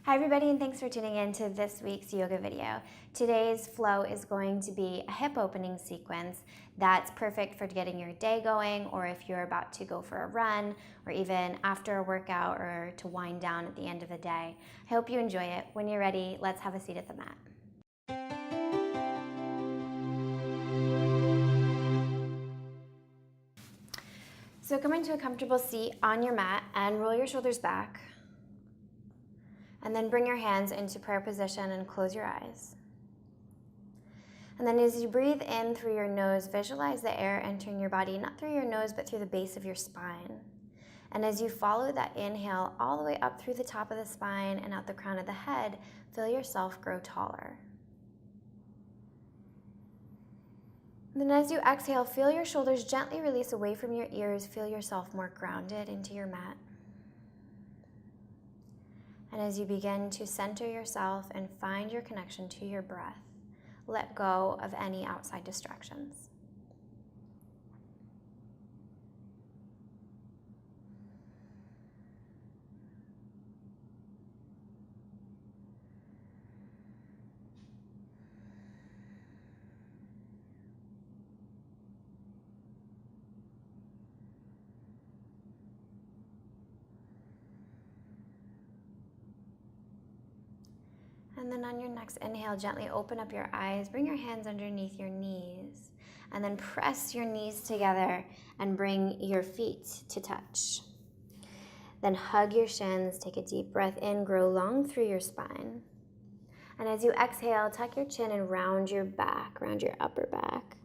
Hi everybody, and thanks for tuning in to this week's yoga video. Today's flow is going to be a hip opening sequence that's perfect for getting your day going, or if you're about to go for a run, or even after a workout, or to wind down at the end of the day. I hope you enjoy it. When you're ready, let's have a seat at the mat. So come into a comfortable seat on your mat and roll your shoulders back. And then bring your hands into prayer position and close your eyes. And then as you breathe in through your nose, visualize the air entering your body, not through your nose, but through the base of your spine. And as you follow that inhale all the way up through the top of the spine and out the crown of the head, feel yourself grow taller. And then as you exhale, feel your shoulders gently release away from your ears. Feel yourself more grounded into your mat. And as you begin to center yourself and find your connection to your breath, let go of any outside distractions. And then on your next inhale, gently open up your eyes, bring your hands underneath your knees, and then press your knees together and bring your feet to touch. Then hug your shins, take a deep breath in, grow long through your spine. And as you exhale, tuck your chin and round your back, round your upper back.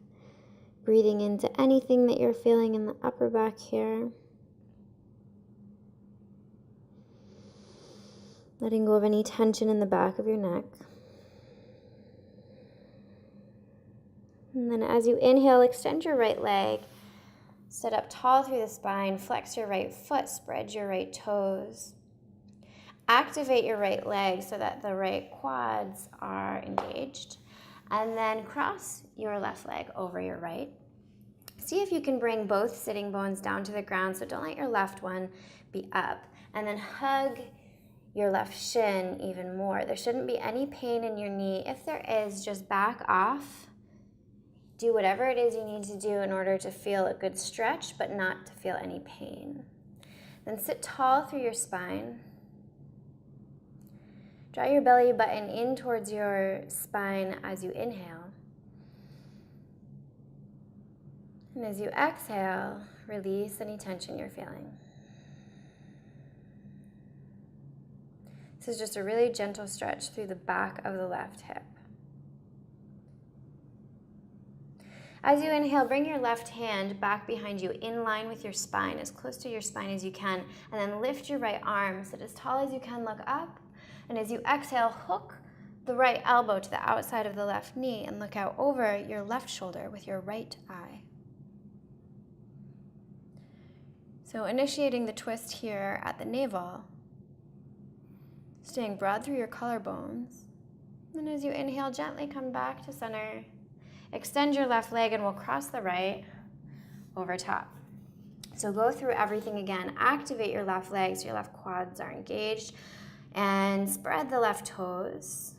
Breathing into anything that you're feeling in the upper back here. Letting go of any tension in the back of your neck. And then as you inhale, extend your right leg. Sit up tall through the spine. Flex your right foot. Spread your right toes. Activate your right leg so that the right quads are engaged. And then cross your left leg over your right. See if you can bring both sitting bones down to the ground, so don't let your left one be up. And then hug your left shin even more. There shouldn't be any pain in your knee. If there is, just back off. Do whatever it is you need to do in order to feel a good stretch, but not to feel any pain. Then sit tall through your spine. Draw your belly button in towards your spine as you inhale. And as you exhale, release any tension you're feeling. This is just a really gentle stretch through the back of the left hip. As you inhale, bring your left hand back behind you in line with your spine, as close to your spine as you can, and then lift your right arm, sit as tall as you can, look up, and as you exhale, hook the right elbow to the outside of the left knee and look out over your left shoulder with your right eye. So initiating the twist here at the navel, staying broad through your collarbones. And as you inhale, gently come back to center. Extend your left leg and we'll cross the right over top. So go through everything again. Activate your left legs, your left quads are engaged. And spread the left toes.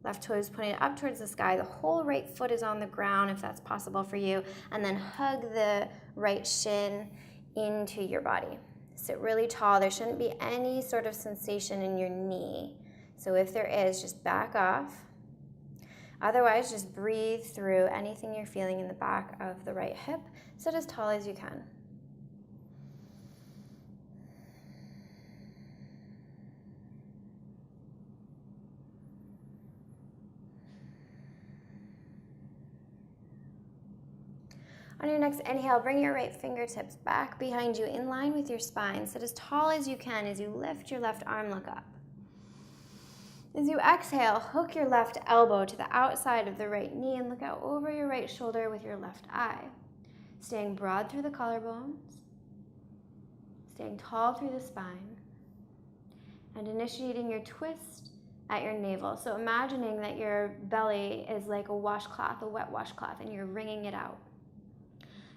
Left toes pointed up towards the sky. The whole right foot is on the ground if that's possible for you. And then hug the right shin into your body. Sit really tall. There shouldn't be any sort of sensation in your knee. So if there is, just back off. Otherwise, just breathe through anything you're feeling in the back of the right hip. Sit as tall as you can. On your next inhale, bring your right fingertips back behind you in line with your spine. Sit as tall as you can as you lift your left arm, look up. As you exhale, hook your left elbow to the outside of the right knee and look out over your right shoulder with your left eye. Staying broad through the collarbones, staying tall through the spine, and initiating your twist at your navel. So imagining that your belly is like a washcloth, a wet washcloth, and you're wringing it out.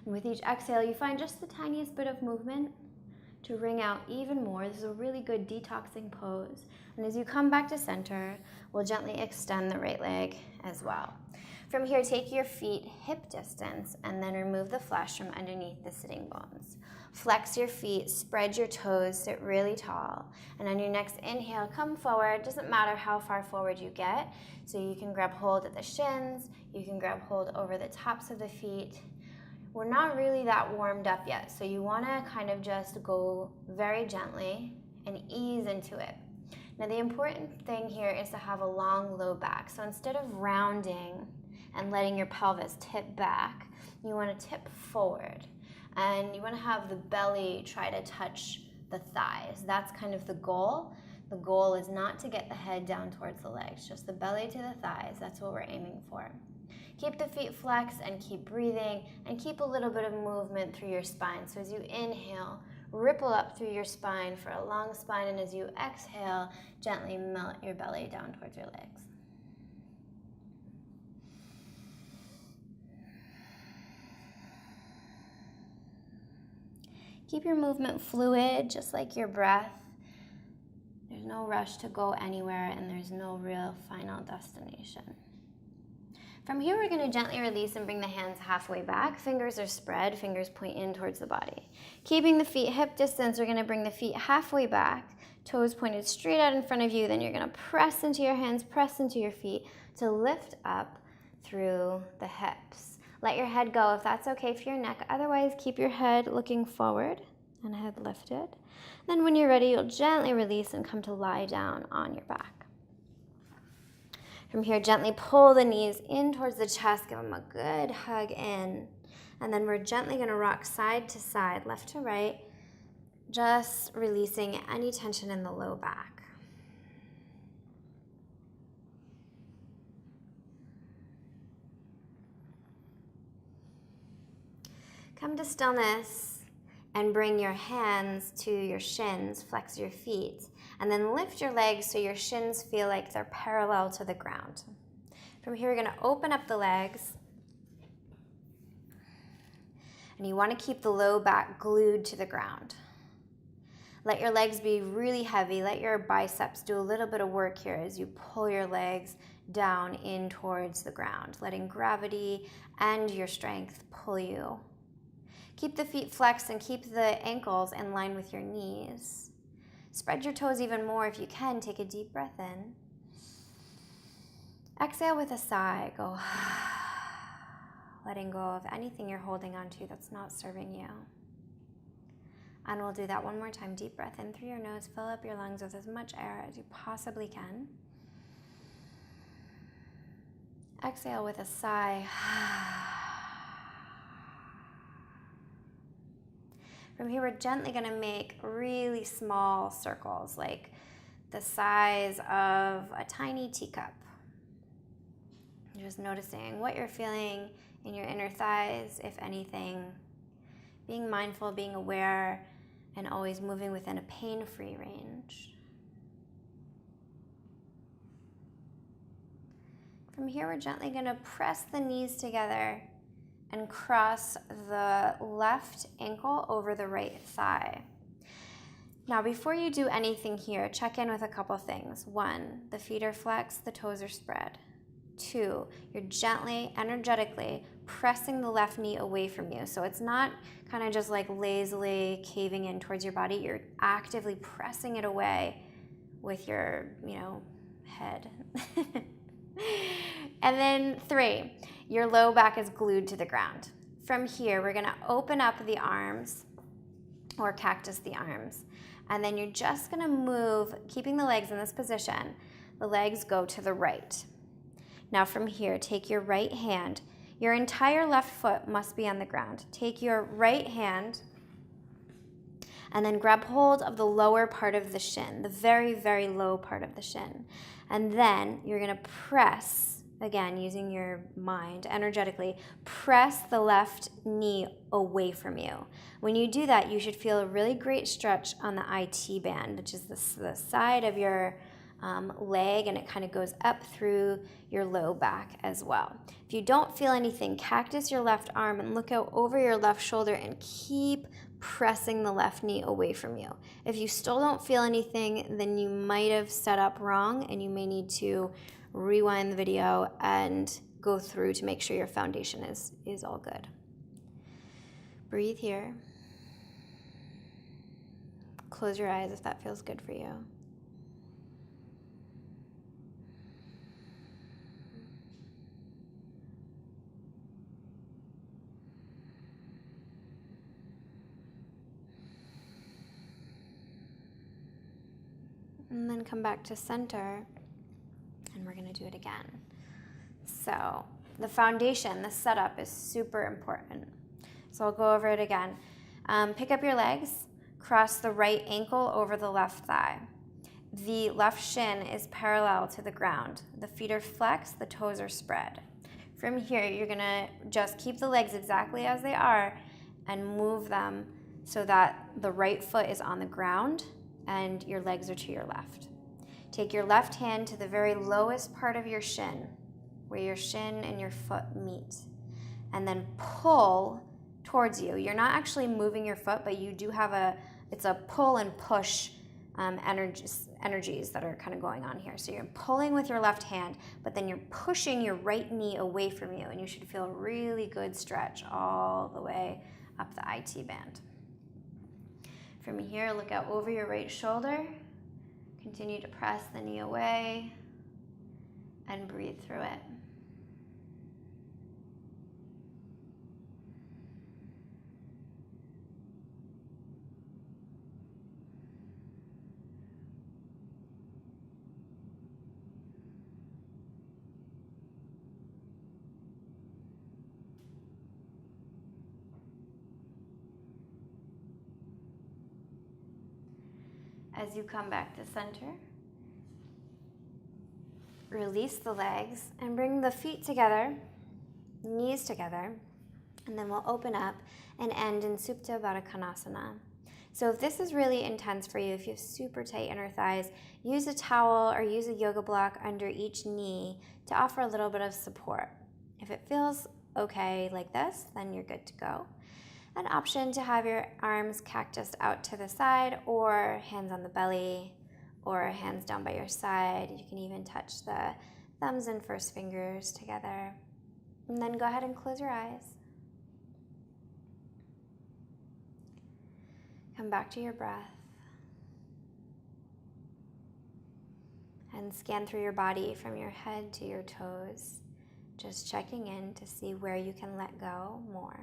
And with each exhale, you find just the tiniest bit of movement. to wring out even more. This is a really good detoxing pose. And as you come back to center, we'll gently extend the right leg as well. From here, take your feet hip distance and then remove the flesh from underneath the sitting bones. Flex your feet, spread your toes, sit really tall. And on your next inhale, come forward. Doesn't matter how far forward you get. So you can grab hold at the shins, you can grab hold over the tops of the feet. We're not really that warmed up yet, so you want to kind of just go very gently and ease into it. Now the important thing here is to have a long low back. So instead of rounding and letting your pelvis tip back, you want to tip forward. And you want to have the belly try to touch the thighs. That's kind of the goal. The goal is not to get the head down towards the legs, just the belly to the thighs. That's what we're aiming for. Keep the feet flexed and keep breathing and keep a little bit of movement through your spine. So as you inhale, ripple up through your spine for a long spine, and as you exhale, gently melt your belly down towards your legs. Keep your movement fluid, just like your breath. There's no rush to go anywhere, and there's no real final destination. From here, we're going to gently release and bring the hands halfway back. Fingers are spread, fingers point in towards the body. Keeping the feet hip distance, we're going to bring the feet halfway back, toes pointed straight out in front of you. Then you're going to press into your hands, press into your feet to lift up through the hips. Let your head go if that's okay for your neck. Otherwise, keep your head looking forward and head lifted. Then when you're ready, you'll gently release and come to lie down on your back. From here, gently pull the knees in towards the chest, give them a good hug in. And then we're gently gonna rock side to side, left to right, just releasing any tension in the low back. Come to stillness and bring your hands to your shins, flex your feet, and then lift your legs so your shins feel like they're parallel to the ground. From here, we're gonna open up the legs, and you wanna keep the low back glued to the ground. Let your legs be really heavy. Let your biceps do a little bit of work here as you pull your legs down in towards the ground, letting gravity and your strength pull you. Keep the feet flexed and keep the ankles in line with your knees. Spread your toes even more if you can. Take a deep breath in. Exhale with a sigh. Go, letting go of anything you're holding on to that's not serving you. And we'll do that one more time. Deep breath in through your nose. Fill up your lungs with as much air as you possibly can. Exhale with a sigh. From here, we're gently going to make really small circles, like the size of a tiny teacup. Just noticing what you're feeling in your inner thighs, if anything. Being mindful, being aware, and always moving within a pain-free range. From here, we're gently going to press the knees together and cross the left ankle over the right thigh. Now, before you do anything here, check in with a couple things. 1, the feet are flexed, the toes are spread. 2, you're gently, energetically pressing the left knee away from you. So it's not kind of just like lazily caving in towards your body. You're actively pressing it away with your, head. And then 3, your low back is glued to the ground. From here, we're gonna open up the arms, or cactus the arms. And then you're just gonna move, keeping the legs in this position. The legs go to the right. Now from here, take your right hand. Your entire left foot must be on the ground. Take your right hand and then grab hold of the lower part of the shin, the very, very low part of the shin. And then you're gonna press, again, using your mind, energetically, press the left knee away from you. When you do that, you should feel a really great stretch on the IT band, which is the side of your leg, and it kind of goes up through your low back as well. If you don't feel anything, cactus your left arm and look out over your left shoulder and keep pressing the left knee away from you. If you still don't feel anything, then you might have set up wrong and you may need to rewind the video and go through to make sure your foundation is all good. Breathe here. Close your eyes if that feels good for you. And then come back to center, and we're gonna do it again. So the foundation, the setup is super important. So I'll go over it again. Pick up your legs, cross the right ankle over the left thigh. The left shin is parallel to the ground. The feet are flexed, the toes are spread. From here, you're gonna just keep the legs exactly as they are and move them so that the right foot is on the ground and your legs are to your left. Take your left hand to the very lowest part of your shin, where your shin and your foot meet, and then pull towards you. You're not actually moving your foot, but you do have it's a pull and push energies that are kind of going on here. So you're pulling with your left hand, but then you're pushing your right knee away from you, and you should feel a really good stretch all the way up the IT band. From here, look out over your right shoulder. Continue to press the knee away and breathe through it. As you come back to center, release the legs and bring the feet together, knees together, and then we'll open up and end in Supta Baddha Konasana. So if this is really intense for you, if you have super tight inner thighs, use a towel or use a yoga block under each knee to offer a little bit of support. If it feels okay like this, then you're good to go. An option to have your arms cactused out to the side, or hands on the belly, or hands down by your side. You can even touch the thumbs and first fingers together. And then go ahead and close your eyes. Come back to your breath. And scan through your body from your head to your toes, just checking in to see where you can let go more.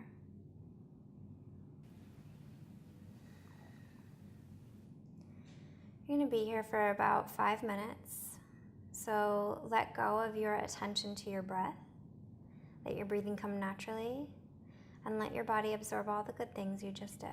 You're going to be here for about 5 minutes, so let go of your attention to your breath. Let your breathing come naturally, and let your body absorb all the good things you just did.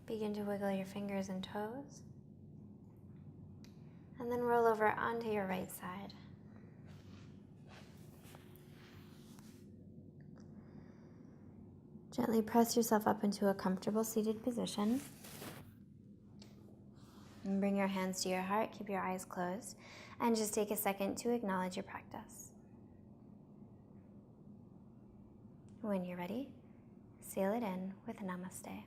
Begin to wiggle your fingers and toes. And then roll over onto your right side. Gently press yourself up into a comfortable seated position. And bring your hands to your heart, keep your eyes closed, and just take a second to acknowledge your practice. When you're ready, seal it in with Namaste.